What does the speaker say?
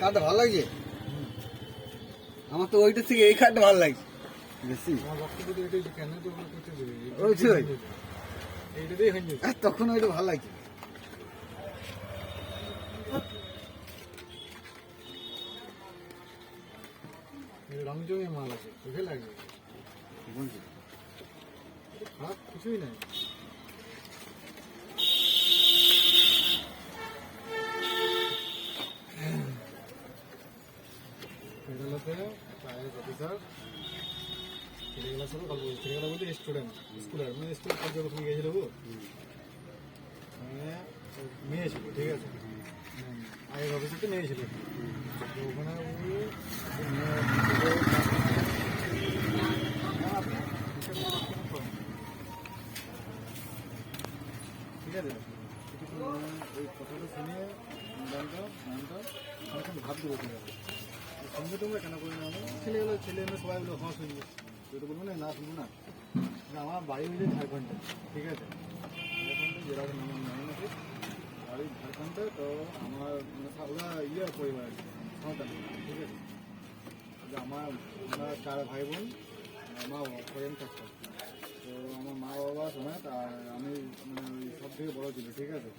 কাঠটা ভালো লাগছে আমার তো ওইটার থেকে এই কাঠটা ভালো লাগছে বেশি তখন ওইটা ভালো লাগছে রং জমে মাল আছে বুঝে লাগে খারাপ কিছুই নাই ছেলেগুলো বলতে স্টুডেন্ট স্কুলের মানে স্কুল পর্যবেক্ষণ গিয়েছিল মেয়ে ছিল ঠিক আছে আগের অফিসে মেয়ে ছিল তো ওখানে ঠিক আছে ওই কথাটা শুনে গানটা অনেকক্ষণ ভাব দেবো ঠিক আছে সঙ্গে তোমরা কেন করি না ছেলেগুলো সবাই বলে হস হয়ে যাবে তুই তো বলবো না শুনবো না আমার বাড়ি হয়েছে ঝাড়খণ্ডে ঠিক আছে ঝাড়খণ্ডে যেরকম নাম আছে বাড়ি ঝাড়খণ্ডে তো আমার ওরা পরিবার আছে সাঁওতাল ঠিক আছে আমরা 4 ভাই বোন মা বাবা ফরেন থাকতাম তো আমার মা বাবা সময় আর আমি মানে সব থেকে বড় ছিল ঠিক আছে